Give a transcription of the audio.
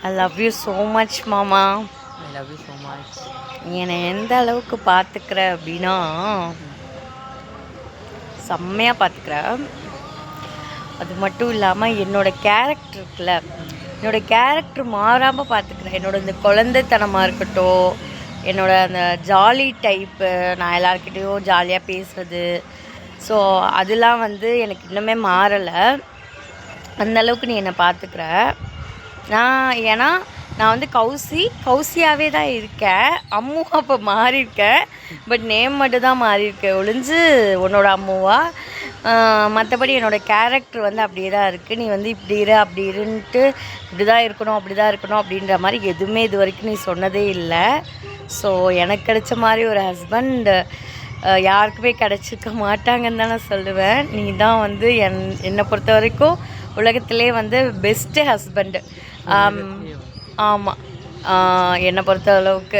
I love you so much மாமா. I love you so much. நீ என்னை எந்த அளவுக்கு பார்த்துக்கிற அப்படின்னா செம்மையாக பார்த்துக்கிற. அது மட்டும் இல்லாமல் என்னோடய கேரக்டர் இருக்குல்ல, என்னோடய கேரக்டர் மாறாமல் பார்த்துக்கிறேன். என்னோட இந்த குழந்தைத்தனமாக இருக்கட்டும், என்னோடய அந்த ஜாலி டைப்பு, நான் எல்லாருக்கிட்டேயும் ஜாலியாக பேசுகிறது, ஸோ அதெல்லாம் வந்து எனக்கு இன்னுமே மாறலை. அந்தளவுக்கு நீ என்னை பார்த்துக்கிற. ஏன்னா நான் வந்து கௌசியாகவே தான் இருக்கேன். அம்மு அப்போ மாறியிருக்கேன், பட் நேம் மட்டும் தான் மாறியிருக்கேன் ஒழிஞ்சு உன்னோட அம்முவா. மற்றபடி என்னோடய கேரக்டர் வந்து அப்படியே தான் இருக்குது. நீ வந்து இப்படி இரு அப்படி இருன்ட்டு இப்படி தான் இருக்கணும் அப்படி தான் இருக்கணும் அப்படின்ற மாதிரி எதுவுமே இது வரைக்கும் நீ சொன்னதே இல்லை. ஸோ எனக்கு கிடைச்ச மாதிரி ஒரு ஹஸ்பண்ட் யாருக்குமே கிடச்சிருக்க மாட்டாங்கன்னு தான் நான் சொல்லுவேன். நீ தான் வந்து என்னை பொறுத்த வரைக்கும் உலகத்திலே வந்து பெஸ்ட்டு ஹஸ்பண்டு. ஆமாம், என்னை பொறுத்த அளவுக்கு